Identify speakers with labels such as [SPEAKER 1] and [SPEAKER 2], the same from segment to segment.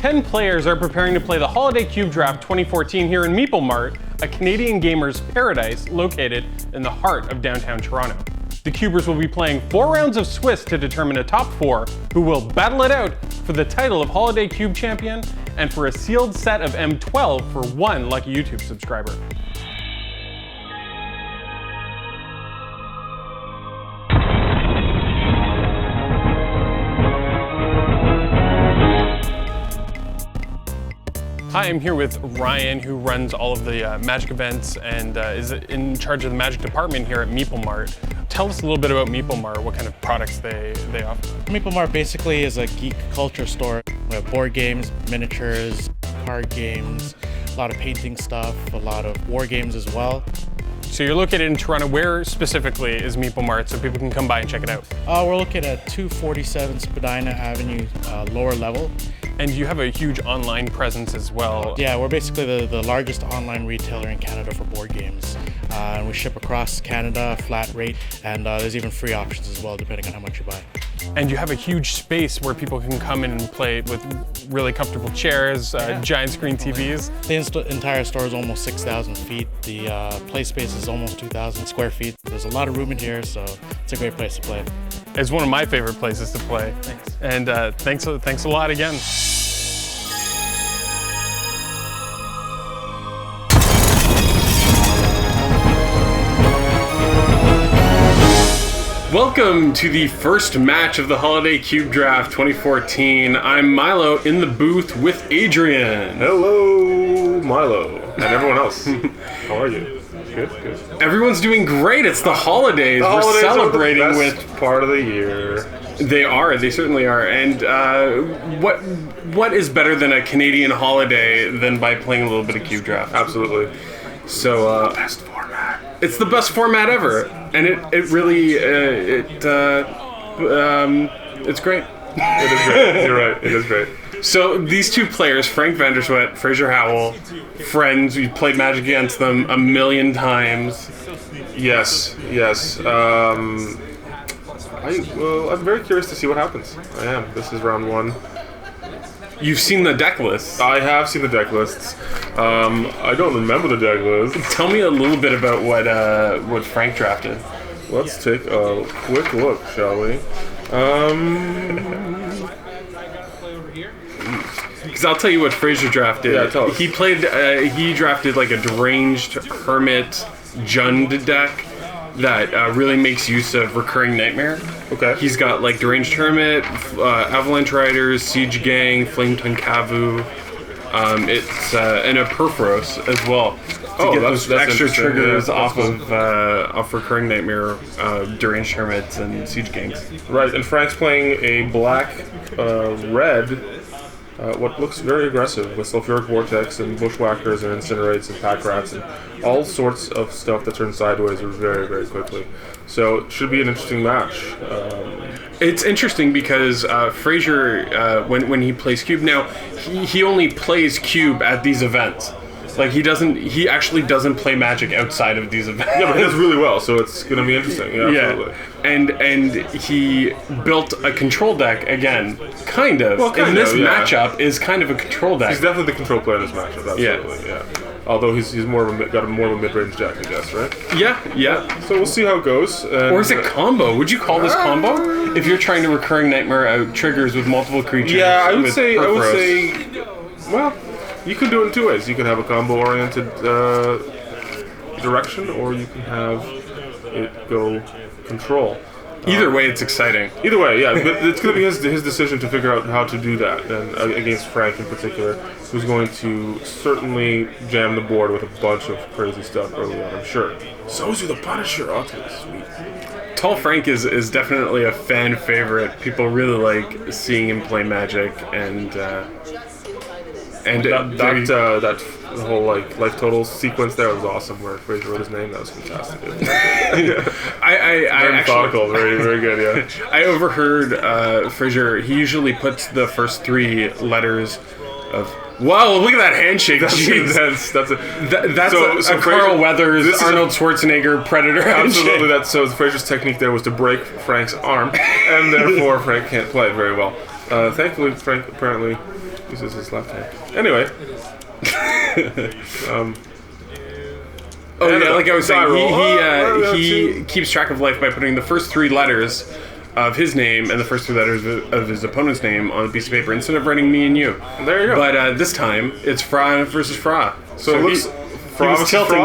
[SPEAKER 1] 10 players are preparing to play the Holiday Cube Draft 2014 here in Meeplemart, a Canadian gamer's paradise located in the heart of downtown Toronto. The Cubers will be playing 4 rounds of Swiss to determine a top 4 who will battle it out for the title of Holiday Cube Champion and for a sealed set of M12 for 1 lucky YouTube subscriber. Hi, I'm here with Ryan, who runs all of the Magic events and is in charge of the Magic department here at Meeplemart. Tell us a little bit about Meeplemart, what kind of products they offer.
[SPEAKER 2] Meeplemart basically is a geek culture store. We have board games, miniatures, card games, a lot of painting stuff, a lot of war games as well.
[SPEAKER 1] So you're located in Toronto. Where specifically is Meeplemart so people can come by and check it out?
[SPEAKER 2] We're located at 247 Spadina Avenue, lower level.
[SPEAKER 1] And you have a huge online presence as well.
[SPEAKER 2] Yeah, we're basically the largest online retailer in Canada for board games. And we ship across Canada, flat rate, and there's even free options as well, depending on how much you buy.
[SPEAKER 1] And you have a huge space where people can come in and play with really comfortable chairs, giant screen TVs.
[SPEAKER 2] The entire store is almost 6,000 feet. The play space is almost 2,000 square feet. There's a lot of room in here, so it's a great place to play.
[SPEAKER 1] It's one of my favorite places to play.
[SPEAKER 2] Thanks.
[SPEAKER 1] And thanks a lot again. Welcome to the first match of the Holiday Cube Draft 2014. I'm Milo in the booth with Adrian.
[SPEAKER 3] Hello, Milo, and everyone else. How are you? Good.
[SPEAKER 1] Everyone's doing great. It's the holidays. We're celebrating
[SPEAKER 3] are the
[SPEAKER 1] with
[SPEAKER 3] best part of the year.
[SPEAKER 1] They certainly are. And what is better than a Canadian holiday than by playing a little bit of Cube Draft?
[SPEAKER 3] Absolutely.
[SPEAKER 1] So
[SPEAKER 3] Best format.
[SPEAKER 1] it's the best format ever, and it really it's great.
[SPEAKER 3] It is great. You're right. It is great.
[SPEAKER 1] So these two players, Frank Vanderzwet, Frazer Howell, friends. We've played Magic against them a million times.
[SPEAKER 3] Yes. I'm very curious to see what happens. I am. This is round 1.
[SPEAKER 1] You've seen the deck list.
[SPEAKER 3] I have seen the deck lists. I don't remember the deck list.
[SPEAKER 1] Tell me a little bit about what Frank drafted.
[SPEAKER 3] Let's take a quick look, shall we?
[SPEAKER 1] Because I'll tell you what Frazer drafted.
[SPEAKER 3] Yeah, tell us.
[SPEAKER 1] He drafted like a deranged hermit Jund deck that really makes use of Recurring Nightmare.
[SPEAKER 3] Okay.
[SPEAKER 1] He's got like Deranged Hermit, Avalanche Riders, Siege Gang, Flame Tongue Kavu. It's and a Perforos as well. To get those extra triggers off of Recurring Nightmare, Deranged Hermits, and Siege Gangs.
[SPEAKER 3] Right, and Frank's playing a black red. What looks very aggressive with Sulfuric Vortex and Bushwhackers and Incinerates and Pack Rats and all sorts of stuff that turns sideways very, very quickly. So it should be an interesting match.
[SPEAKER 1] It's interesting because Frazer, when he plays Cube now, he only plays Cube at these events. Like he actually doesn't play Magic outside of these events.
[SPEAKER 3] Yeah, but he does really well, so it's going to be interesting. Yeah, absolutely.
[SPEAKER 1] And he built a control deck again, kind of.
[SPEAKER 3] Well,
[SPEAKER 1] and this matchup is kind of a control deck.
[SPEAKER 3] He's definitely the control player in this matchup. Absolutely, yeah. Although he's more of a mid-range deck, I guess, right?
[SPEAKER 1] Yeah.
[SPEAKER 3] So we'll see how it goes. And,
[SPEAKER 1] Or is it combo? Would you call this combo? If you're trying to Recurring Nightmare out triggers with multiple creatures.
[SPEAKER 3] Yeah, I would
[SPEAKER 1] with
[SPEAKER 3] say.
[SPEAKER 1] Perforos.
[SPEAKER 3] Well, you could do it in 2 ways. You can have a combo-oriented direction, or you can have it go control.
[SPEAKER 1] Either way, it's exciting.
[SPEAKER 3] Either way, yeah. But it's going to be his decision to figure out how to do that, and against Frank in particular, who's going to certainly jam the board with a bunch of crazy stuff early on, I'm sure. Zozu the Punisher, oh, that's sweet.
[SPEAKER 1] Tall Frank is definitely a fan favorite. People really like seeing him play Magic, and
[SPEAKER 3] that whole like life total sequence there was awesome. Where Frazer wrote his name, that was fantastic.
[SPEAKER 1] I
[SPEAKER 3] very methodical, very very good. Yeah.
[SPEAKER 1] I overheard Frazer. He usually puts the first 3 letters of. Wow! Look at that handshake.
[SPEAKER 3] That's
[SPEAKER 1] Jeez. That's
[SPEAKER 3] so
[SPEAKER 1] a Carl Weathers, Arnold Schwarzenegger Predator handshake.
[SPEAKER 3] Absolutely. So Frazer's technique there was to break Frank's arm, and therefore Frank can't play it very well. Thankfully, Frank apparently Uses his left hand. Anyway.
[SPEAKER 1] Oh yeah, like I was saying,
[SPEAKER 3] he
[SPEAKER 1] he keeps track of life by putting the first 3 letters of his name and the first 3 letters of his opponent's name on a piece of paper instead of writing me and you.
[SPEAKER 3] There you go.
[SPEAKER 1] But this time, it's Fra versus Fra.
[SPEAKER 3] So it looks...
[SPEAKER 1] He was tilting.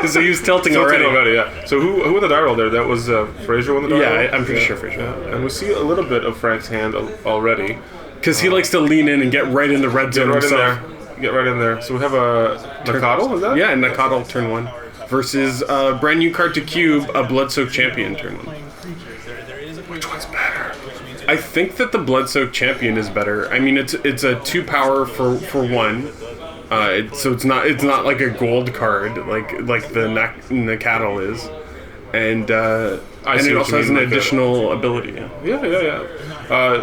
[SPEAKER 1] So he was tilting already.
[SPEAKER 3] Yeah. So who won the die roll there? That was Frazer won the die roll?
[SPEAKER 1] Yeah, I'm pretty sure Frazer.
[SPEAKER 3] Yeah. And we see a little bit of Frank's hand already.
[SPEAKER 1] Because he likes to lean in and get right in the red zone himself.
[SPEAKER 3] Get right in there. So we have a Nakadal, is that?
[SPEAKER 1] Yeah, Nakadal turn 1. Versus a brand new card to cube, a Bloodsoaked Champion turn 1.
[SPEAKER 3] Which one's better?
[SPEAKER 1] I think that the Bloodsoaked Champion is better. I mean, it's a 2 power for 1. So it's not like a gold card like the Nakadal is, and it also has an additional ability.
[SPEAKER 3] Yeah.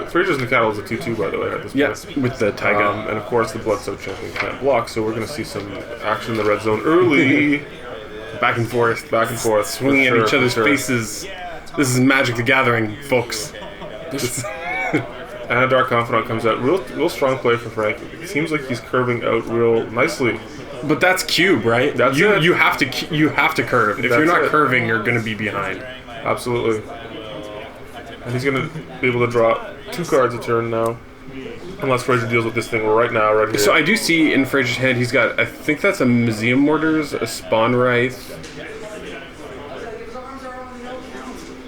[SPEAKER 3] Frazer's Nakadal is a 2/2 by the way. At this point.
[SPEAKER 1] With the Taiga,
[SPEAKER 3] and of course the Bloodsoaked Champion can't block, so we're gonna see some action in the red zone early.
[SPEAKER 1] back and forth, swinging at each other's faces. This is Magic the Gathering, folks.
[SPEAKER 3] And a Dark Confidant comes out. Real strong play for Frank. It seems like he's curving out real nicely.
[SPEAKER 1] But that's cube, right?
[SPEAKER 3] That's
[SPEAKER 1] you.
[SPEAKER 3] it.
[SPEAKER 1] You have to curve. If you're not curving, you're going to be behind.
[SPEAKER 3] Absolutely. And he's going to be able to draw 2 cards a turn now. Unless Frazer deals with this thing right here.
[SPEAKER 1] So I do see in Frazer's hand, he's got, I think that's a Museum Mortars, a Spawn Wraith.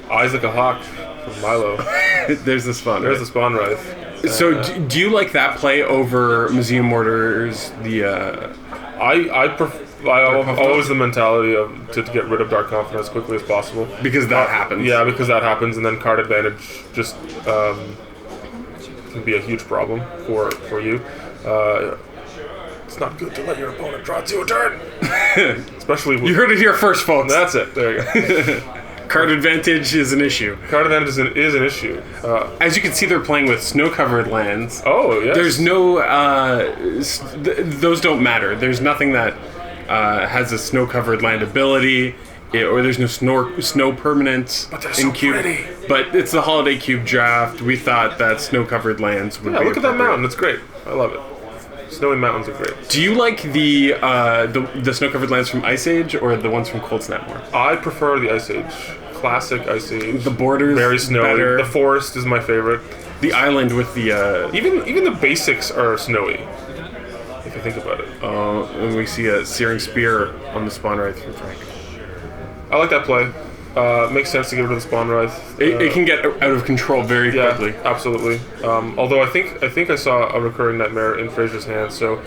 [SPEAKER 3] Eyes like a hawk from Milo.
[SPEAKER 1] There's the Spawn
[SPEAKER 3] There's the Spawn Wraith.
[SPEAKER 1] So do you like that play over Museum Mortars,
[SPEAKER 3] I always the mentality of to get rid of Dark Confidant as quickly as possible.
[SPEAKER 1] Because that happens.
[SPEAKER 3] Yeah, because that happens, and then card advantage just can be a huge problem for you. It's not good to let your opponent draw 2 a turn. Especially
[SPEAKER 1] you heard it here first, folks.
[SPEAKER 3] That's it. There you go.
[SPEAKER 1] Card advantage is an issue.
[SPEAKER 3] Card advantage is an issue.
[SPEAKER 1] As you can see, they're playing with snow-covered lands.
[SPEAKER 3] Oh, yes.
[SPEAKER 1] There's no... those don't matter. There's nothing that has a snow-covered land ability, or there's no snow permanent in cube.
[SPEAKER 3] Pretty.
[SPEAKER 1] But it's the Holiday Cube draft. We thought that snow-covered lands would be
[SPEAKER 3] look at that mountain. It's great. I love it. Snowy mountains are great.
[SPEAKER 1] Do you like the snow-covered lands from Ice Age or the ones from Cold Snap more?
[SPEAKER 3] I prefer the Ice Age. Classic Ice Age.
[SPEAKER 1] The borders
[SPEAKER 3] very snowy.
[SPEAKER 1] Better.
[SPEAKER 3] The forest is my favorite.
[SPEAKER 1] The island with the...
[SPEAKER 3] Even the basics are snowy, if you think about it.
[SPEAKER 1] And we see a Searing Spear on the Spawn Wraith from Frank.
[SPEAKER 3] I like that play. Makes sense to get rid of the Spawn Wraith.
[SPEAKER 1] It can get out of control very quickly.
[SPEAKER 3] Absolutely. Although I think I saw a Recurring Nightmare in Frazer's hand, so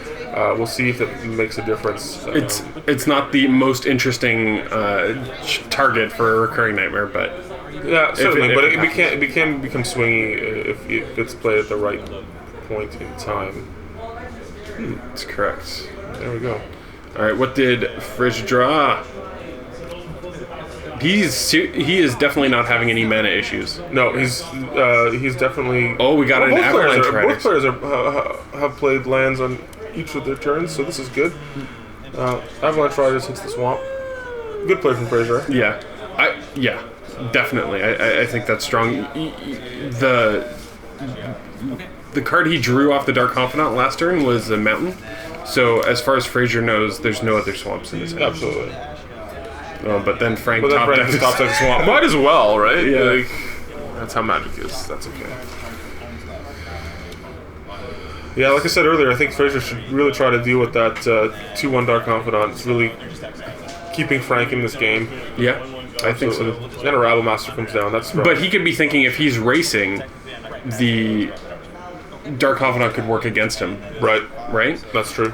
[SPEAKER 3] we'll see if it makes a difference.
[SPEAKER 1] It's not the most interesting target for a Recurring Nightmare, but
[SPEAKER 3] yeah, certainly. But it can become swingy if it's played at the right point in time.
[SPEAKER 1] That's correct.
[SPEAKER 3] There we go.
[SPEAKER 1] All right, what did Frazer draw? He is definitely not having any mana issues.
[SPEAKER 3] No, he's definitely.
[SPEAKER 1] Oh, we got an Avalanche Rider.
[SPEAKER 3] Both players have played lands on each of their turns, so this is good. Avalanche Riders hits the swamp. Good play from Frazer.
[SPEAKER 1] Yeah, definitely. I think that's strong. The card he drew off the Dark Confidant last turn was a mountain. So as far as Frazer knows, there's no other swamps in his hand.
[SPEAKER 3] Absolutely.
[SPEAKER 1] But then Frank
[SPEAKER 3] top deck the swamp. Might as well, right?
[SPEAKER 1] Yeah.
[SPEAKER 3] Like, that's how Magic is. That's okay. Yeah, like I said earlier, I think Frazer should really try to deal with that 2/1 Dark Confidant. It's really keeping Frank in this game.
[SPEAKER 1] Yeah, I think so.
[SPEAKER 3] And a Rabblemaster comes down. That's right.
[SPEAKER 1] But he could be thinking if he's racing, the Dark Confidant could work against him.
[SPEAKER 3] Right.
[SPEAKER 1] Right?
[SPEAKER 3] That's true.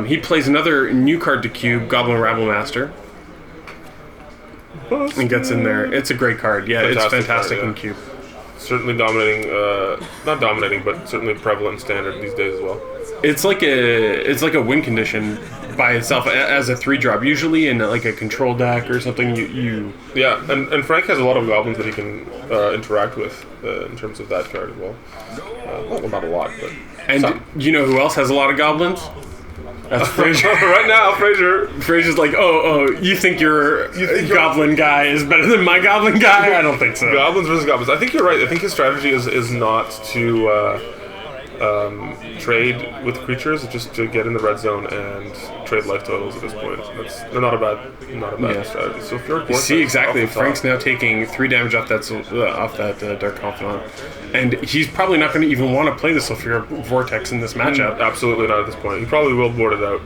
[SPEAKER 1] He plays another new card to cube, Goblin Rabblemaster. And gets in there. It's a great card. Yeah, it's fantastic in cube.
[SPEAKER 3] Certainly dominating, not dominating, but certainly prevalent in standard these days as well.
[SPEAKER 1] It's like a win condition by itself as a 3-drop. Usually in like a control deck or something, you
[SPEAKER 3] yeah, and Frank has a lot of goblins that he can interact with in terms of that card as well. Well, not a lot, but
[SPEAKER 1] and
[SPEAKER 3] some.
[SPEAKER 1] You know who else has a lot of goblins? That's Frazer.
[SPEAKER 3] Right now, Frazer.
[SPEAKER 1] Frazer's like, you think your goblin guy is better than my goblin guy? I don't think so.
[SPEAKER 3] Goblins versus goblins. I think you're right. I think his strategy is not to trade with creatures just to get in the red zone and trade life totals at this point. That's not a bad strategy. So if you're
[SPEAKER 4] You see exactly. Frank's now taking 3 damage off that Dark Confidant, and he's probably not going to even want to play the Sulfuric Vortex in this matchup.
[SPEAKER 3] Absolutely not at this point. He probably will board it out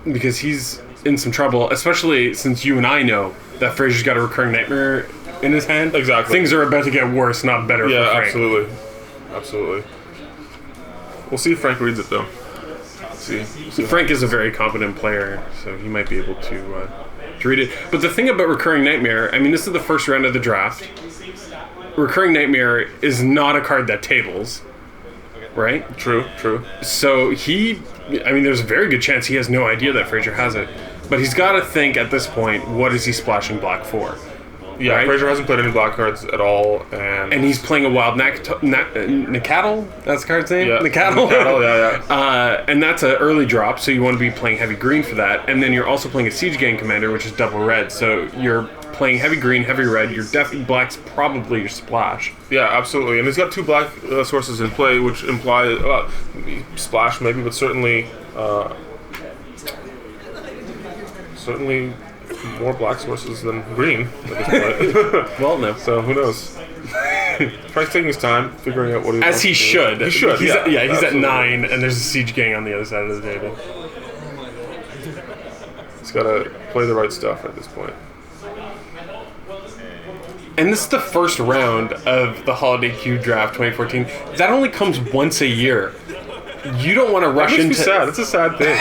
[SPEAKER 4] because he's in some trouble, especially since you and I know that Frazer's got a Recurring Nightmare in his hand.
[SPEAKER 3] Exactly.
[SPEAKER 4] Things are about to get worse, not better for Frank.
[SPEAKER 3] Absolutely. We'll see if Frank reads it, though.
[SPEAKER 4] Frank is a very competent player, so he might be able to read it. But the thing about Recurring Nightmare, I mean, this is the first round of the draft. Recurring Nightmare is not a card that tables, right?
[SPEAKER 3] True.
[SPEAKER 4] So there's a very good chance he has no idea that Frazer has it. But he's got to think at this point, what is he splashing black for?
[SPEAKER 3] Yeah,
[SPEAKER 4] right?
[SPEAKER 3] Frazer hasn't played any black cards at all, and
[SPEAKER 4] he's playing a wild Nacatl. That's the card's name.
[SPEAKER 3] Yeah,
[SPEAKER 4] Nacatl.
[SPEAKER 3] Yeah.
[SPEAKER 4] And that's an early drop, so you want to be playing heavy green for that. And then you're also playing a Siege Gang Commander, which is double red. So you're playing heavy green, heavy red. Your black's probably your splash.
[SPEAKER 3] Yeah, absolutely. And he's got 2 black sources in play, which imply splash maybe, but certainly more black sources than green at this point.
[SPEAKER 4] Well, no.
[SPEAKER 3] So who knows? Frank's taking his time, figuring out what he wants
[SPEAKER 4] As he
[SPEAKER 3] to
[SPEAKER 4] should.
[SPEAKER 3] Do. He should.
[SPEAKER 4] He's
[SPEAKER 3] Absolutely.
[SPEAKER 4] at 9, and there's a Siege Gang on the other side of the table.
[SPEAKER 3] He's got to play the right stuff at this point.
[SPEAKER 4] And this is the first round of the Holiday Cube Draft 2014. That only comes once a year. You don't want to rush into...
[SPEAKER 3] That makes me sad. It's a sad thing.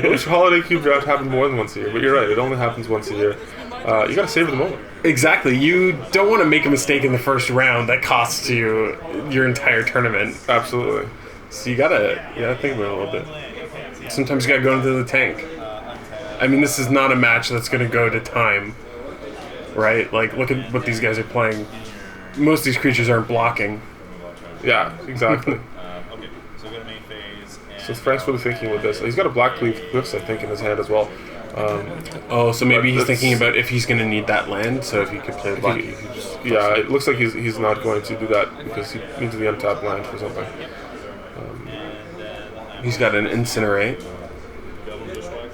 [SPEAKER 3] I wish Holiday Cube Draft happened more than once a year, but you're right. It only happens once a year. You got to savor the moment.
[SPEAKER 4] Exactly. You don't want to make a mistake in the first round that costs you your entire tournament.
[SPEAKER 3] Absolutely.
[SPEAKER 4] So you gotta think about it a little bit. Sometimes you gotta go into the tank. I mean, this is not a match that's gonna go to time, right? Like, look at what these guys are playing. Most of these creatures aren't blocking.
[SPEAKER 3] Yeah, exactly. So Frank's really thinking with this. He's got a Blackcleave Cliffs, I think, in his hand as well.
[SPEAKER 4] So maybe he's thinking about if he's going to need that land, so if he could play black,
[SPEAKER 3] yeah, it looks like he's not going to do that because he needs the untapped land for something.
[SPEAKER 4] He's got an Incinerate.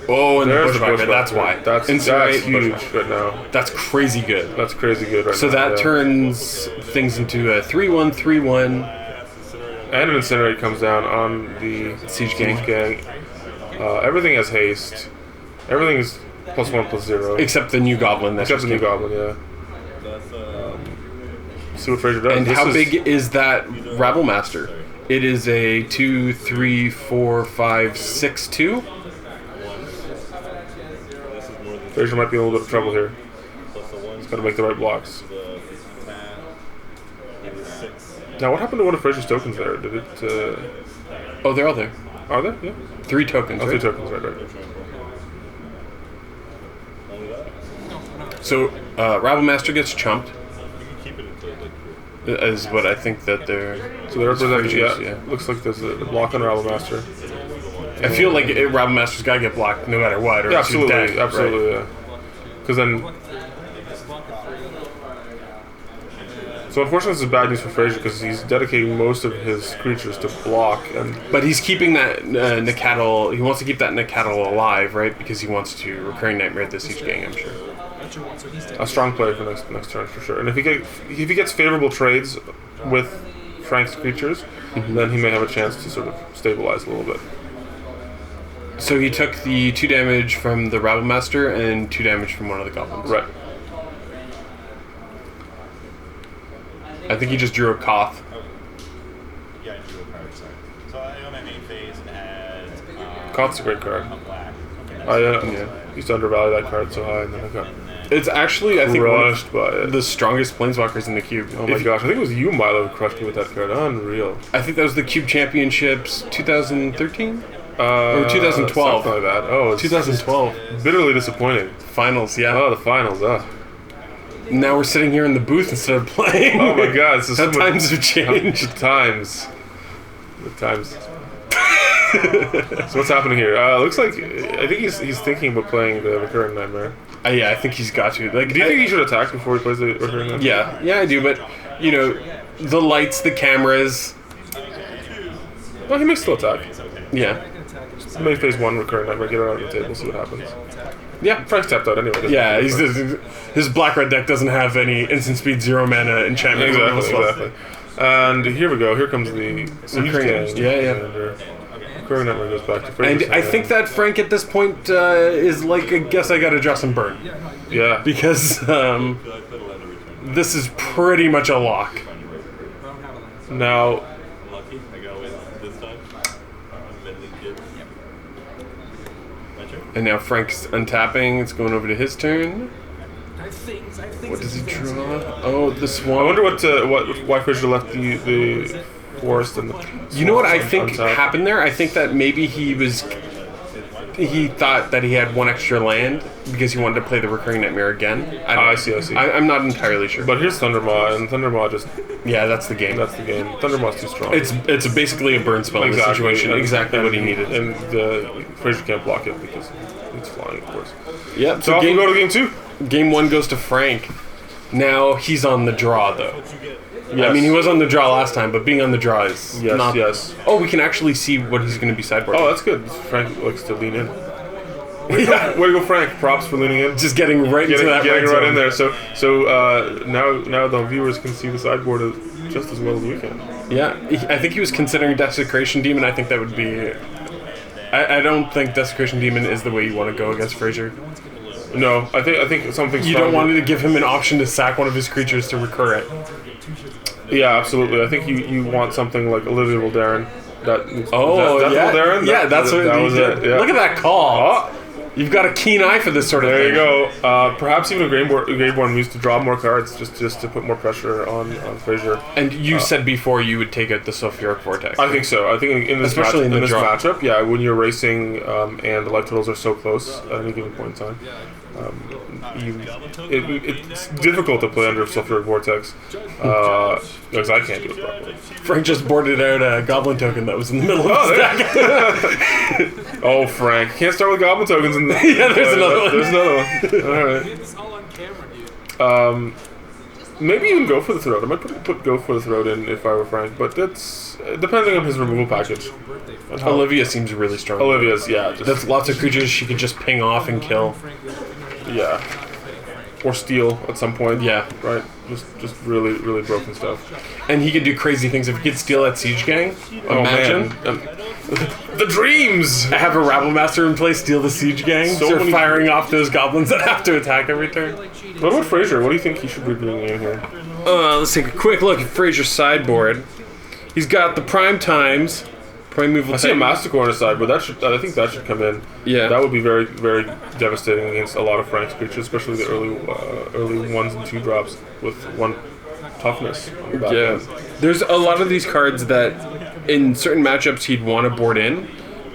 [SPEAKER 4] Oh, and
[SPEAKER 3] There's
[SPEAKER 4] the Bushwhacker, that's why.
[SPEAKER 3] That's huge right now.
[SPEAKER 4] That's crazy good.
[SPEAKER 3] That's crazy good right now.
[SPEAKER 4] So that turns things into a 3/1/3/1.
[SPEAKER 3] And an Incinerate comes down on the Siege Gang. Everything has haste. Everything is +1/+0.
[SPEAKER 4] Except the new Goblin.
[SPEAKER 3] Except the new Goblin, yeah. See what Frazer does.
[SPEAKER 4] And how big is that Rabblemaster? It is a 2, 3, 4, 5, 6, 2.
[SPEAKER 3] Frazer might be in a little bit of trouble here. He's got to make the right blocks. Now, what happened to one of Frazer's tokens there? Did it...
[SPEAKER 4] Oh, they're all there.
[SPEAKER 3] Are there? Yeah.
[SPEAKER 4] 3 tokens, right?
[SPEAKER 3] 3 tokens, right.
[SPEAKER 4] So, Rabblemaster gets chumped. Is what I think that they're...
[SPEAKER 3] So they're representing, yeah. Looks like there's a block on Rabblemaster.
[SPEAKER 4] I feel like Rabblemaster's got to get blocked no matter what, or
[SPEAKER 3] yeah,
[SPEAKER 4] else he's dead,
[SPEAKER 3] absolutely,
[SPEAKER 4] right?
[SPEAKER 3] Yeah. Because then... So unfortunately, this is bad news for Frazer because he's dedicating most of his creatures to block,
[SPEAKER 4] but he's keeping that Nacatl. He wants to keep that Nacatl alive, right? Because he wants to Recurring Nightmare this Siege Gang, I'm sure.
[SPEAKER 3] A strong player for next turn for sure. And if he gets favorable trades with Frank's creatures, then he may have a chance to sort of stabilize a little bit.
[SPEAKER 4] So he took the 2 damage from the Rabblemaster and 2 damage from one of the Goblins.
[SPEAKER 3] Right.
[SPEAKER 4] I think he just drew a Koth.
[SPEAKER 5] Yeah, I drew a card, sorry. So I own my main phase and add...
[SPEAKER 3] Koth's a great card.
[SPEAKER 5] black.
[SPEAKER 3] I used to undervalue that card so high, and then I got
[SPEAKER 4] It's actually, I think,
[SPEAKER 3] crushed by it.
[SPEAKER 4] The strongest Planeswalkers in the Cube.
[SPEAKER 3] Oh my gosh, I think it was you, Milo, who crushed me with that card. Unreal.
[SPEAKER 4] I think that was the Cube Championships 2013? Or 2012.
[SPEAKER 3] Something like that. Oh, it's
[SPEAKER 4] 2012.
[SPEAKER 3] bitterly disappointing.
[SPEAKER 4] Finals, yeah.
[SPEAKER 3] Oh, the finals,
[SPEAKER 4] Now we're sitting here in the booth instead of playing.
[SPEAKER 3] Oh my god, this is
[SPEAKER 4] How times have changed.
[SPEAKER 3] The times. So what's happening here? Looks like I think he's thinking about playing the Recurring Nightmare.
[SPEAKER 4] Yeah, I think he's got to. Like,
[SPEAKER 3] do you think he should attack before he plays the Recurring Nightmare?
[SPEAKER 4] Yeah, I do. But you know, the lights, the cameras.
[SPEAKER 3] Well, he makes still attack.
[SPEAKER 4] Yeah.
[SPEAKER 3] Maybe phase 1 recurring nightmare, get it out of the table, see what happens.
[SPEAKER 4] Yeah.
[SPEAKER 3] Frank's tapped out anyway. doesn't
[SPEAKER 4] Yeah,
[SPEAKER 3] he?
[SPEAKER 4] his black-red deck doesn't have any instant speed, 0 mana enchantment.
[SPEAKER 3] Exactly. And here we go. Here comes the
[SPEAKER 4] Recurring. Yeah.
[SPEAKER 3] Recurring nightmare goes back to
[SPEAKER 4] And
[SPEAKER 3] Fraser's
[SPEAKER 4] I
[SPEAKER 3] hand.
[SPEAKER 4] think that Frank at this point is like, I guess I gotta draw some burn.
[SPEAKER 3] Yeah.
[SPEAKER 4] Because this is pretty much a lock.
[SPEAKER 3] Now,
[SPEAKER 5] Lucky. I go with this time. Medley Kid. My turn.
[SPEAKER 4] And now Frank's untapping. It's going over to his turn. What does he draw? Oh, the swamp.
[SPEAKER 3] I wonder why Fraser left the forest and the.
[SPEAKER 4] You know what I think
[SPEAKER 3] untapped.
[SPEAKER 4] happened there? I think that maybe he thought that he had one extra land because he wanted to play the Recurring Nightmare again.
[SPEAKER 3] I see.
[SPEAKER 4] I'm not entirely sure.
[SPEAKER 3] But here's Thundermaw, and Thundermaw just.
[SPEAKER 4] Yeah, that's the game.
[SPEAKER 3] That's the game. Thundermaw's too strong.
[SPEAKER 4] It's basically a burn spell in this situation. Exactly what he needed.
[SPEAKER 3] And Fraser can't block it because it's flying, of course.
[SPEAKER 4] Yep.
[SPEAKER 3] So off we go to game 2.
[SPEAKER 4] Game 1 goes to Frank. Now he's on the draw, though.
[SPEAKER 3] Yes.
[SPEAKER 4] I mean, he was on the draw last time, but being on the draw is not...
[SPEAKER 3] Yes.
[SPEAKER 4] Oh, we can actually see what he's going to be sideboarding.
[SPEAKER 3] Oh, that's good. Frank likes to lean in. Way to go, Frank. Props for leaning in.
[SPEAKER 4] Just getting right into that
[SPEAKER 3] getting
[SPEAKER 4] red
[SPEAKER 3] right
[SPEAKER 4] zone.
[SPEAKER 3] in there. So now the viewers can see the sideboard just as well as we can.
[SPEAKER 4] Yeah, I think he was considering Desecration Demon. I think that would be... I don't think Desecration Demon is the way you want to go against Fraser.
[SPEAKER 3] No, I think something.
[SPEAKER 4] You don't want to give him an option to sack one of his creatures to recur it.
[SPEAKER 3] Yeah, absolutely. I think you want something like Olivia Wildarin. That's
[SPEAKER 4] yeah.
[SPEAKER 3] Wildarin?
[SPEAKER 4] Yeah, that's what
[SPEAKER 3] that
[SPEAKER 4] he
[SPEAKER 3] was
[SPEAKER 4] did.
[SPEAKER 3] it. Yeah.
[SPEAKER 4] Look at that call.
[SPEAKER 3] Oh,
[SPEAKER 4] You've got a keen eye for this sort of
[SPEAKER 3] there
[SPEAKER 4] thing.
[SPEAKER 3] you go. Perhaps even a Graveborn needs to draw more cards just to put more pressure on Fraser.
[SPEAKER 4] And you said before you would take out the Sulfuric Vortex.
[SPEAKER 3] I think so. I think in this
[SPEAKER 4] Especially in
[SPEAKER 3] this
[SPEAKER 4] draw.
[SPEAKER 3] matchup, yeah, when you're racing and the life totals are so close at any given point in time, it's difficult to play under Sulfuric Vortex because I can't do it properly.
[SPEAKER 4] Frank just boarded out a Goblin token that was in the middle of his deck.
[SPEAKER 3] Oh, Frank, can't start with Goblin tokens.
[SPEAKER 4] Yeah, there's another one.
[SPEAKER 3] There's another one. All right. Maybe even go for the throat. I might put go for the throat in if I were Frank, but that's depending on his removal package. And how-
[SPEAKER 4] Olivia seems really strong.
[SPEAKER 3] Olivia's
[SPEAKER 4] That's lots of creatures she could just ping off and kill.
[SPEAKER 3] yeah, or steal at some point.
[SPEAKER 4] Yeah.
[SPEAKER 3] right. Just really broken stuff.
[SPEAKER 4] And he could do crazy things if he could steal that Siege Gang. Imagine.
[SPEAKER 3] The dreams.
[SPEAKER 4] Have a Rabblemaster in play, steal the Siege Gang,
[SPEAKER 3] So
[SPEAKER 4] start
[SPEAKER 3] many-
[SPEAKER 4] firing off those goblins that have to attack every turn.
[SPEAKER 3] What about Fraser? What do you think he should be bringing in here?
[SPEAKER 4] Let's take a quick look at Fraser's sideboard. He's got the Prime Times. Primeval
[SPEAKER 3] I see a
[SPEAKER 4] Titan.
[SPEAKER 3] Masticore on his side, but I think that should come in.
[SPEAKER 4] Yeah.
[SPEAKER 3] That would be very, very devastating against a lot of Frank's creatures, especially the early 1s and 2 drops with 1 toughness on the back
[SPEAKER 4] Yeah.
[SPEAKER 3] end.
[SPEAKER 4] There's a lot of these cards that in certain matchups he'd want to board in,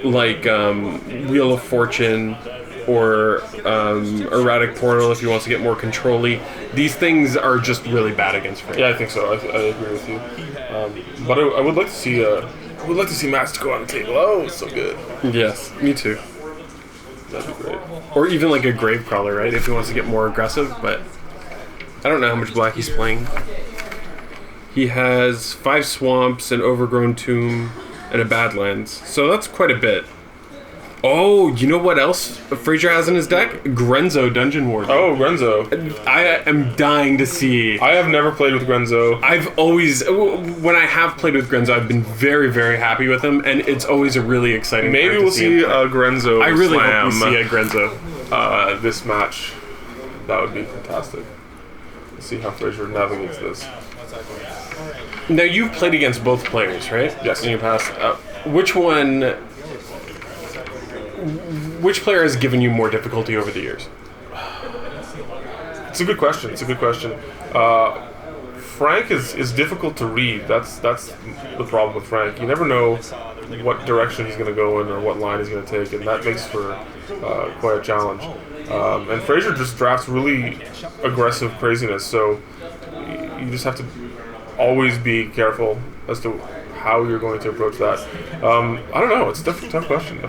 [SPEAKER 4] like Wheel of Fortune or Erratic Portal if he wants to get more control-y. These things are just really bad against Frank.
[SPEAKER 3] Yeah, I think so. I agree with you. But I would like to see Masticore on the table. Oh, it's so good.
[SPEAKER 4] Yes, me too.
[SPEAKER 3] That'd be great.
[SPEAKER 4] Or even like a Gravecrawler, right? If he wants to get more aggressive, but I don't know how much black he's playing. He has 5 swamps, an overgrown tomb, and a Badlands. So that's quite a bit. Oh, you know what else Fraser has in his deck? Grenzo Dungeon Warden.
[SPEAKER 3] Oh, Grenzo.
[SPEAKER 4] I am dying to see.
[SPEAKER 3] I have never played with Grenzo.
[SPEAKER 4] I've always, when I have played with Grenzo, I've been very, very happy with him, and it's always a really exciting
[SPEAKER 3] Maybe
[SPEAKER 4] card to
[SPEAKER 3] we'll see
[SPEAKER 4] him play.
[SPEAKER 3] a Grenzo
[SPEAKER 4] I really
[SPEAKER 3] slam
[SPEAKER 4] hope we see a Grenzo.
[SPEAKER 3] this match. That would be fantastic. Let's see how Fraser navigates this.
[SPEAKER 4] Now, you've played against both players, right?
[SPEAKER 3] Yes.
[SPEAKER 4] In your past. Which player has given you more difficulty over the years?
[SPEAKER 3] It's a good question. Frank is difficult to read. That's the problem with Frank. You never know what direction he's going to go in or what line he's going to take, and that makes for quite a challenge. And Fraser just drafts really aggressive craziness, so you just have to always be careful as to how you're going to approach that. I don't know. It's a tough question.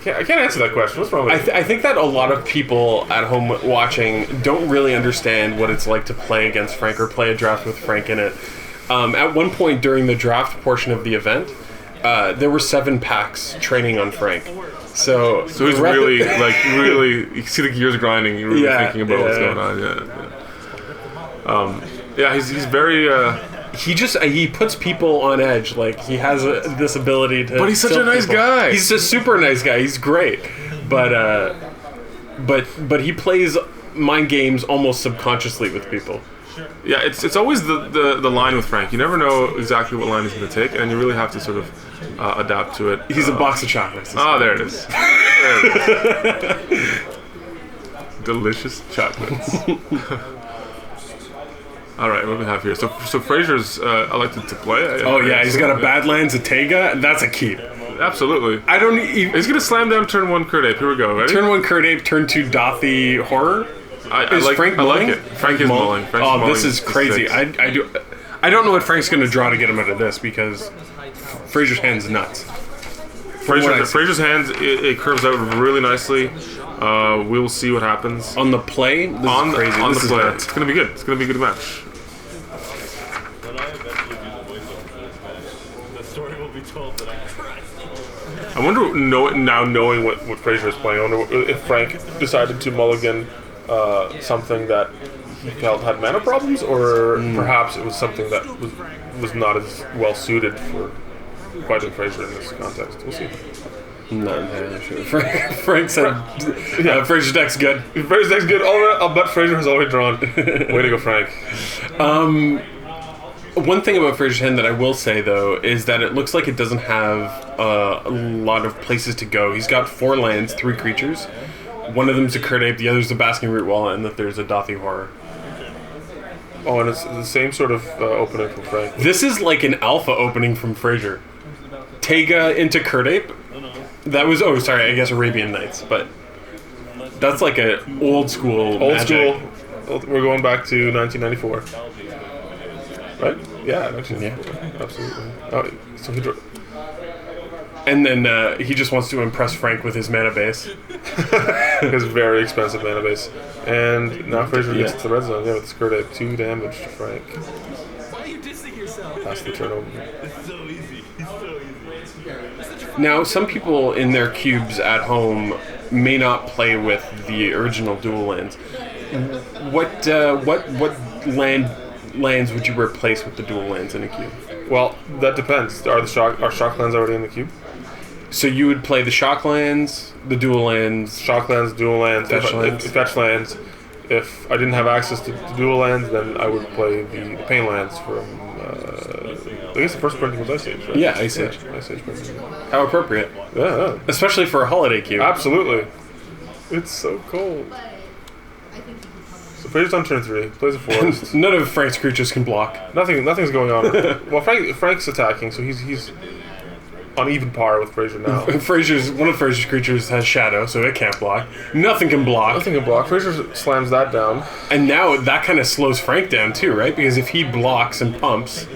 [SPEAKER 3] I can't answer that question. What's wrong with it?
[SPEAKER 4] I think that a lot of people at home watching don't really understand what it's like to play against Frank or play a draft with Frank in it. At one point during the draft portion of the event, there were 7 packs training on Frank. So
[SPEAKER 3] he's really, you see the gears grinding, you're really thinking about what's going on, he's very...
[SPEAKER 4] He puts people on edge. Like, he has this ability to...
[SPEAKER 3] But he's such a nice guy.
[SPEAKER 4] He's a super nice guy. He's great. But he plays mind games almost subconsciously with people.
[SPEAKER 3] Yeah, it's always the line with Frank. You never know exactly what line he's going to take, and you really have to sort of adapt to it.
[SPEAKER 4] He's a box of chocolates.
[SPEAKER 3] There it is. Delicious chocolates. All right, what do we have here? So Frazer's elected to play.
[SPEAKER 4] He's got a Badlands, a Taiga. That's a keep.
[SPEAKER 3] Absolutely. He's going to slam down turn 1 Curd Ape. Here we go. Ready?
[SPEAKER 4] Turn 1 Curd Ape, turn 2 Dauthi Horror.
[SPEAKER 3] Frank mulling? I like it. Frank is mulling.
[SPEAKER 4] This is crazy. I don't know what Frank's going to draw to get him out of this because Frazer's hand's nuts.
[SPEAKER 3] Frazer's hand, it curves out really nicely. We'll see what happens.
[SPEAKER 4] On the play? This is crazy.
[SPEAKER 3] On
[SPEAKER 4] this
[SPEAKER 3] the play.
[SPEAKER 4] Nuts.
[SPEAKER 3] It's going to be good. It's going to be a good match.
[SPEAKER 5] When I eventually do the voiceover for this match, the story will be told that I
[SPEAKER 3] I wonder, now knowing what Frazer is playing, I wonder if Frank decided to mulligan something that he felt had mana problems, or perhaps it was something that was not as well suited for fighting Frazer in this context. We'll see.
[SPEAKER 4] Not entirely sure. Frank said, Frazer's deck's good.
[SPEAKER 3] Frazer's deck's good. I'll bet Frazer has already drawn. Way to go, Frank.
[SPEAKER 4] One thing about Frazer's hand that I will say, though, is that it looks like it doesn't have a lot of places to go. He's got 4 lands, 3 creatures. One of them's a Curd Ape, the other's a Basking Root Wall, and that there's a Dauthi Horror.
[SPEAKER 3] Oh, and it's the same sort of opening from Frank.
[SPEAKER 4] This is like an alpha opening from Frazer. Taiga into Curd Ape. That was, I guess Arabian Nights, but that's like a old school magic.
[SPEAKER 3] We're going back to 1994. Right? Yeah, 1994. Absolutely. So he
[SPEAKER 4] and then he just wants to impress Frank with his mana base.
[SPEAKER 3] His very expensive mana base. And now Frazer gets to the red zone. Yeah, with Curd Ape, 2 damage to Frank.
[SPEAKER 5] Why are you dissing yourself?
[SPEAKER 3] Pass the turnover.
[SPEAKER 5] It's so easy. It's so easy.
[SPEAKER 4] Now, some people in their cubes at home may not play with the original dual lands. What lands would you replace with the dual lands in a cube?
[SPEAKER 3] Well, that depends. Are shock lands already in the cube?
[SPEAKER 4] So you would play the shock lands, the dual lands,
[SPEAKER 3] shock lands, dual lands, fetch lands. If I didn't have access to dual lands, then I would play the pain lands from. I guess the first printing was Ice Age, right?
[SPEAKER 4] Yeah, Ice Age.
[SPEAKER 3] Ice Age printing.
[SPEAKER 4] How appropriate.
[SPEAKER 3] Yeah.
[SPEAKER 4] Especially for a holiday cube.
[SPEAKER 3] Absolutely. It's so cold. So Frazer's on turn 3. Plays a forest.
[SPEAKER 4] None of Frank's creatures can block.
[SPEAKER 3] Nothing's going on. Well, Frank's attacking, so he's on even par with Frazer now.
[SPEAKER 4] One of Frazer's creatures has shadow, so it can't block. Nothing can block.
[SPEAKER 3] Nothing can block. Frazer slams that down.
[SPEAKER 4] And now that kind of slows Frank down too, right? Because if he blocks and pumps...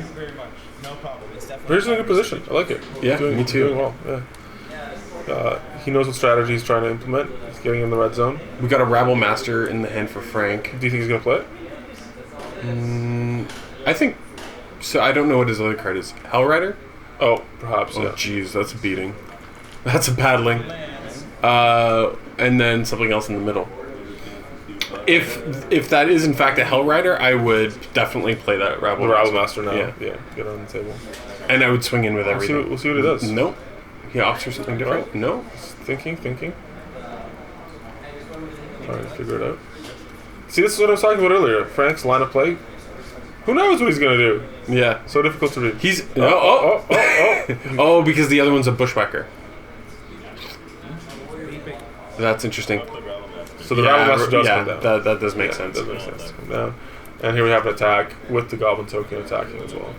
[SPEAKER 3] Frazer's in a good position. I like it.
[SPEAKER 4] Yeah, me too.
[SPEAKER 3] Doing well, yeah. He knows what strategy he's trying to implement. He's getting in the red zone.
[SPEAKER 4] We got a Rabblemaster in the hand for Frank.
[SPEAKER 3] Do you think he's going to play it?
[SPEAKER 4] I think... So I don't know what his other card is. Hellrider?
[SPEAKER 3] Oh, perhaps, yeah.
[SPEAKER 4] Oh, jeez, that's a beating. That's a paddling. And then something else in the middle. If that is in fact a Hellrider, I would definitely play that
[SPEAKER 3] Rabblemaster now.
[SPEAKER 4] Yeah,
[SPEAKER 3] get on the table.
[SPEAKER 4] And I would swing in with everything.
[SPEAKER 3] We'll see what it does.
[SPEAKER 4] Nope. He opts for something different.
[SPEAKER 3] Right.
[SPEAKER 4] No.
[SPEAKER 3] Thinking. Trying to figure it out. See, this is what I was talking about earlier. Frank's line of play. Who knows what he's going to do?
[SPEAKER 4] Yeah.
[SPEAKER 3] So difficult to read.
[SPEAKER 4] He's... Oh, because the other one's a Bushwhacker. That's interesting.
[SPEAKER 3] So the Rabblemaster does come down.
[SPEAKER 4] That does make sense.
[SPEAKER 3] That makes sense. Come down. And here we have an attack with the Goblin token attacking as well.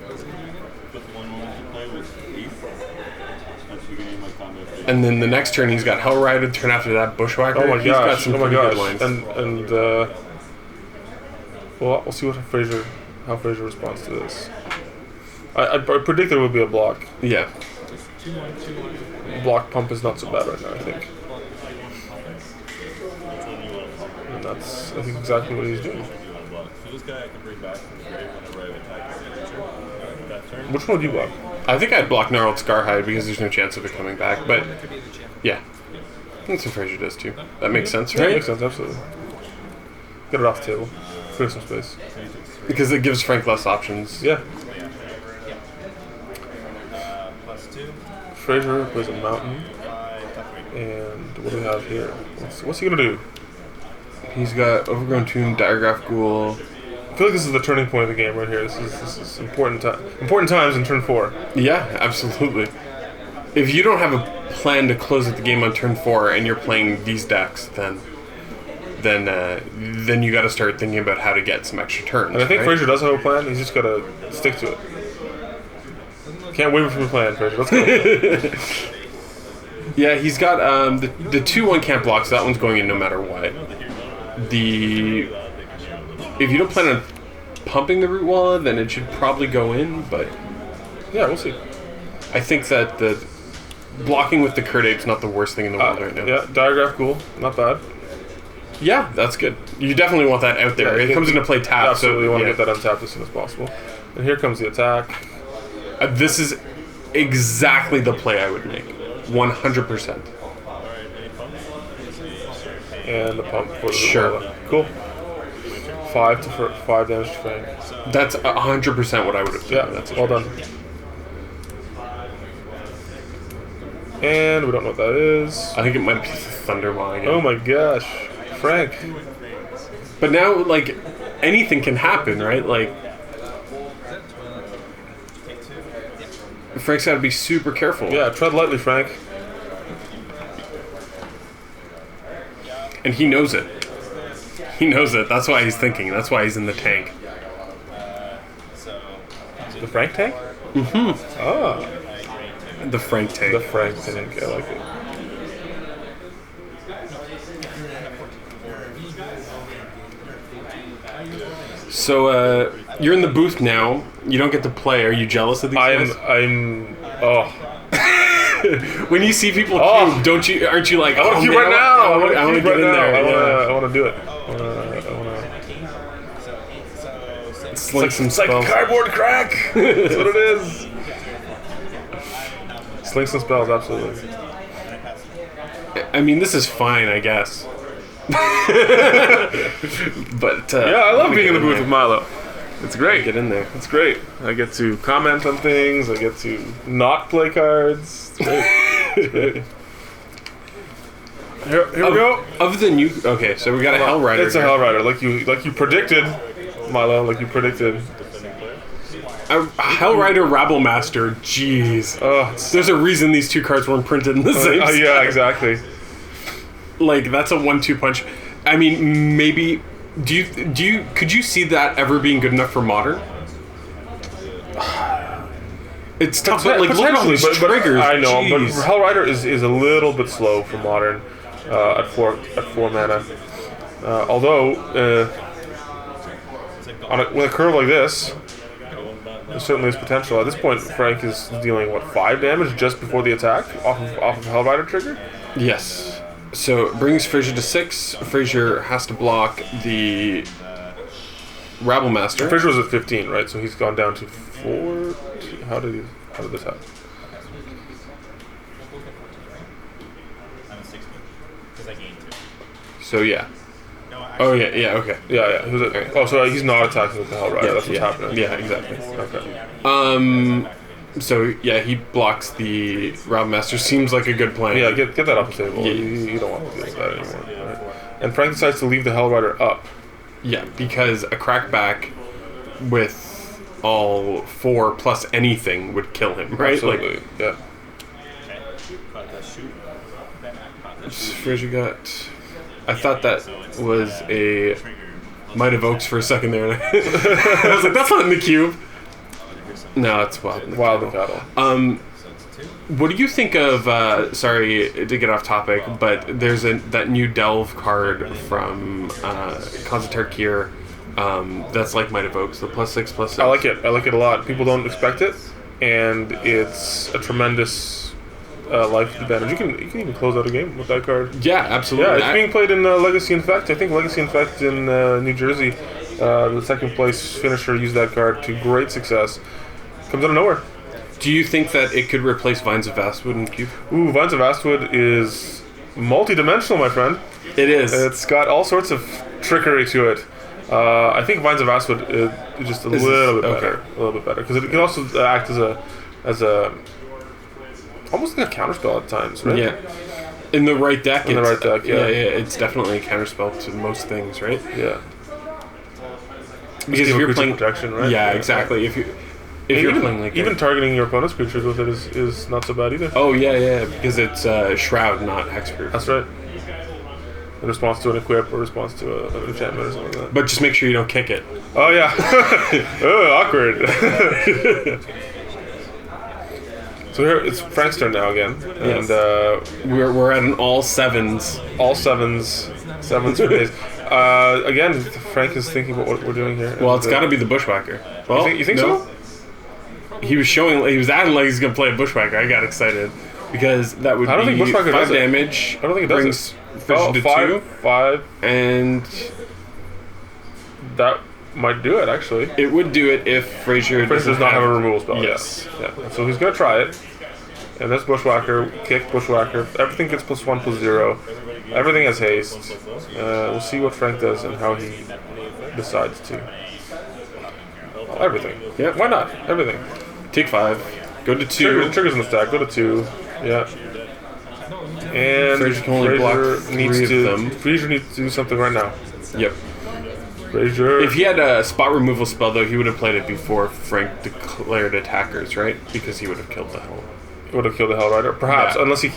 [SPEAKER 4] And then the next turn he's got Hellrider. Turn after that Bushwhacker.
[SPEAKER 3] Oh my
[SPEAKER 4] He's got some pretty good
[SPEAKER 3] gosh.
[SPEAKER 4] lines.
[SPEAKER 3] Well, we'll see how Frazer responds to this. I predict there will be a block.
[SPEAKER 4] Yeah.
[SPEAKER 3] block pump is not so bad right now, I think. And that's, I think, exactly what he's doing.
[SPEAKER 5] So this guy I can bring back from the grave whenever I attack a creature. That turn.
[SPEAKER 3] Which one do you block?
[SPEAKER 4] I think I'd block Gnarled Scarhide because there's no chance of it coming back, but yeah. That's what Frazer does too. That makes sense,
[SPEAKER 3] Yeah,
[SPEAKER 4] right?
[SPEAKER 3] makes sense, absolutely. Get it off the table. Clear some space.
[SPEAKER 4] Because it gives Frank less options.
[SPEAKER 3] Yeah.
[SPEAKER 5] +2.
[SPEAKER 3] Frazer plays a mountain. And what do we have here? What's he gonna do?
[SPEAKER 4] He's got Overgrown Tomb, Diregraph Ghoul.
[SPEAKER 3] I feel like this is the turning point of the game right here. This is important times in turn 4.
[SPEAKER 4] Yeah, absolutely. If you don't have a plan to close at the game on turn 4 and you're playing these decks, then you got to start thinking about how to get some extra turns.
[SPEAKER 3] And I think
[SPEAKER 4] right?
[SPEAKER 3] Frazer does have a plan. He's just gotta stick to it. Can't waver from the plan, Frazer. Let's go.
[SPEAKER 4] Yeah, he's got the 2/1 can't block, so that one's going in no matter what. If you don't plan on pumping the Root Walla, then it should probably go in, but
[SPEAKER 3] Yeah, we'll see.
[SPEAKER 4] I think that the blocking with the Curd Ape's not the worst thing in the world right now.
[SPEAKER 3] Yeah, Diregraph Ghoul, not bad.
[SPEAKER 4] Yeah, that's good. You definitely want that out there.
[SPEAKER 3] Yeah,
[SPEAKER 4] it comes into play tap,
[SPEAKER 3] Absolutely,
[SPEAKER 4] so
[SPEAKER 3] you want to
[SPEAKER 4] yeah.
[SPEAKER 3] get that untapped as soon as possible. And here comes the attack.
[SPEAKER 4] This is exactly the play I would make. 100%.
[SPEAKER 3] And the pump for the
[SPEAKER 4] Sure.
[SPEAKER 3] Root Walla. Cool. 5 damage to Frank.
[SPEAKER 4] That's 100% what I would have done.
[SPEAKER 3] Yeah,
[SPEAKER 4] That's
[SPEAKER 3] well done. And we don't know what that is.
[SPEAKER 4] I think it might be the Thundermaw again.
[SPEAKER 3] Oh my gosh. Frank.
[SPEAKER 4] But now, like, anything can happen, right? Like, Frank's got to be super careful.
[SPEAKER 3] Yeah, tread lightly, Frank.
[SPEAKER 4] And he knows it. He knows it. That's why he's thinking. That's why he's in the tank.
[SPEAKER 3] The Frank tank?
[SPEAKER 4] Mm-hmm.
[SPEAKER 3] Ah.
[SPEAKER 4] The Frank tank.
[SPEAKER 3] The Frank tank. I like it.
[SPEAKER 4] So, you're in the booth now. You don't get to play. Are you jealous of these guys?
[SPEAKER 3] Oh.
[SPEAKER 4] When you see people
[SPEAKER 3] Oh.
[SPEAKER 4] cube, aren't you like,
[SPEAKER 3] I want to
[SPEAKER 4] oh,
[SPEAKER 3] cube
[SPEAKER 4] man,
[SPEAKER 3] right now.
[SPEAKER 4] I want to get in there.
[SPEAKER 3] I want to do it.
[SPEAKER 4] It's like some
[SPEAKER 3] It's like
[SPEAKER 4] spells.
[SPEAKER 3] cardboard crack. That's what it is. Sling some spells, absolutely.
[SPEAKER 4] I mean, this is fine, I guess. But
[SPEAKER 3] Yeah, I love being in the booth with Milo. It's great.
[SPEAKER 4] Get in there.
[SPEAKER 3] It's great. I get to comment on things. I get to not play cards. It's great. It's great. Here we go.
[SPEAKER 4] Of the new, okay, so we got a Hellrider.
[SPEAKER 3] It's a
[SPEAKER 4] here.
[SPEAKER 3] Hellrider, like you predicted, Milo. Like you predicted.
[SPEAKER 4] A Hellrider Rabblemaster. Jeez. There's a reason these two cards weren't printed in the same set.
[SPEAKER 3] Yeah, exactly.
[SPEAKER 4] Like, that's a 1-2 punch. I mean, maybe. Could you see that ever being good enough for Modern? It's tough, but like, look at all these triggers.
[SPEAKER 3] I know,
[SPEAKER 4] Jeez.
[SPEAKER 3] but Hellrider is a little bit slow for Modern at 4 mana. Although with a curve like this, there certainly is potential. At this point, Frank is dealing 5 damage just before the attack off of Hellrider trigger.
[SPEAKER 4] Yes. So it brings Frazer to 6. Frazer has to block the Rabblemaster.
[SPEAKER 3] Frazer was at 15, right? So he's gone down to 4. How did this happen?
[SPEAKER 5] I'm at 60 because I gained 2.
[SPEAKER 4] So yeah.
[SPEAKER 5] No,
[SPEAKER 4] Oh yeah, okay.
[SPEAKER 3] Yeah. He was at, oh, so he's not attacking with the Hellrider. That's what's happening.
[SPEAKER 4] Yeah, exactly.
[SPEAKER 3] Okay.
[SPEAKER 4] So yeah, he blocks the Rabblemaster. Seems like a good plan.
[SPEAKER 3] Yeah, get that off the table.
[SPEAKER 4] Yeah.
[SPEAKER 3] You don't want to deal with that anymore. Right? And Frank decides to leave the Hellrider up.
[SPEAKER 4] Yeah, because a crackback with all 4 plus anything would kill him, right?
[SPEAKER 3] Absolutely. Yeah.
[SPEAKER 4] Frazer got. I thought that was a Might of Oaks for a second there, and I was like, "That's not in the cube." No, it's Wild and
[SPEAKER 3] Cattle.
[SPEAKER 4] What do you think of? Sorry to get off topic, but there's that new Delve card from Concentrator Kier that's like Might of Oaks, the +6/+6.
[SPEAKER 3] I like it. I like it a lot. People don't expect it, and it's a tremendous life advantage. You can even close out a game with that card.
[SPEAKER 4] Yeah, absolutely.
[SPEAKER 3] Yeah, it's being played in Legacy Infect. I think Legacy Infect in New Jersey, the second place finisher used that card to great success. Comes out of nowhere.
[SPEAKER 4] Do you think that it could replace Vines of Vastwood in Cube?
[SPEAKER 3] Ooh, Vines of Vastwood is multi-dimensional, my friend.
[SPEAKER 4] It is.
[SPEAKER 3] It's got all sorts of trickery to it. I think Vines of Vastwood is just a little bit better. A little bit better. Because it can also act as a almost like a counterspell at times, right?
[SPEAKER 4] Yeah. In the right deck.
[SPEAKER 3] In the right deck, yeah.
[SPEAKER 4] Yeah, it's definitely a counterspell to most things, right?
[SPEAKER 3] Yeah.
[SPEAKER 4] Because if you're playing
[SPEAKER 3] protection, right?
[SPEAKER 4] Yeah, exactly. If you're playing like
[SPEAKER 3] even targeting your opponent's creatures with it is not so bad either.
[SPEAKER 4] Oh yeah, because it's Shroud, not Hexproof.
[SPEAKER 3] That's right. In response to an equip or response to an enchantment or something like that.
[SPEAKER 4] But just make sure you don't kick it.
[SPEAKER 3] Oh yeah. Oh, awkward. So here it's Frank's turn now again, and
[SPEAKER 4] we're at an all sevens.
[SPEAKER 3] All sevens for days. Again, Frank is thinking about what we're doing here.
[SPEAKER 4] Well, it's got to be the Bushwhacker. Well,
[SPEAKER 3] you think so?
[SPEAKER 4] He was acting like he's gonna play a Bushwhacker. I got excited because that would be
[SPEAKER 3] think
[SPEAKER 4] 5 damage.
[SPEAKER 3] I don't think it does.
[SPEAKER 4] Brings to 2,
[SPEAKER 3] 5,
[SPEAKER 4] and
[SPEAKER 3] that might do it actually.
[SPEAKER 4] It would do it if Frazer
[SPEAKER 3] does not have a removal spell.
[SPEAKER 4] Yes.
[SPEAKER 3] Yeah. So he's gonna try it. And this Bushwhacker, kick Bushwhacker, everything gets +1/+0. Everything has haste. We'll see what Frank does and how he decides to. Everything.
[SPEAKER 4] Yeah.
[SPEAKER 3] Why not? Everything.
[SPEAKER 4] Take 5. Go to 2.
[SPEAKER 3] Triggers in the stack. Go to 2. Yeah. And
[SPEAKER 4] Frazer can only block 3 of them.
[SPEAKER 3] Frazer needs to do something right now.
[SPEAKER 4] Yep.
[SPEAKER 3] Frazer.
[SPEAKER 4] If he had a spot removal spell, though, he would have played it before Frank declared attackers, right? Because he would have killed the Hell.
[SPEAKER 3] Would have killed the Hellrider, perhaps,
[SPEAKER 4] Yeah.
[SPEAKER 3] unless he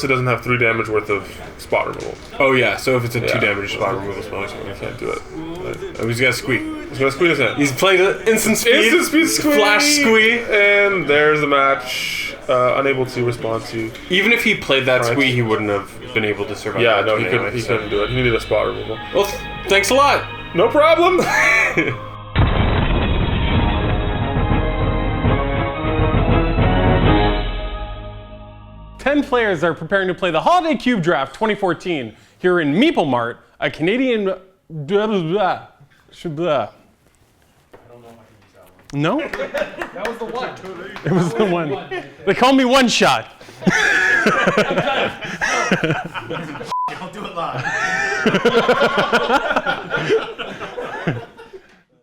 [SPEAKER 3] doesn't have 3 damage worth of spot removal.
[SPEAKER 4] Oh yeah, so if it's a 2 damage spot removal spell, he
[SPEAKER 3] Can't do it.
[SPEAKER 4] Oh, he's got to squeak.
[SPEAKER 3] He's gonna squeeze in.
[SPEAKER 4] He's playing instant speed.
[SPEAKER 3] Instant speed squeeze.
[SPEAKER 4] Flash squee.
[SPEAKER 3] And there's the match. Unable to respond to.
[SPEAKER 4] Even if he played that
[SPEAKER 3] Right.
[SPEAKER 4] squee, he wouldn't have been able to survive.
[SPEAKER 3] Yeah,
[SPEAKER 4] that
[SPEAKER 3] no,
[SPEAKER 4] turn
[SPEAKER 3] he couldn't.
[SPEAKER 4] anyway,
[SPEAKER 3] He
[SPEAKER 4] so-
[SPEAKER 3] couldn't do it. He needed a spot removal.
[SPEAKER 4] Well, thanks a lot.
[SPEAKER 3] No problem.
[SPEAKER 1] 10 players are preparing to play the Holiday Cube Draft 2014 here in Meeplemart, a Canadian. Blah, blah, blah. Blah. No?
[SPEAKER 6] That was the one.
[SPEAKER 1] It was the one. They call me One Shot.
[SPEAKER 5] I'll do it live.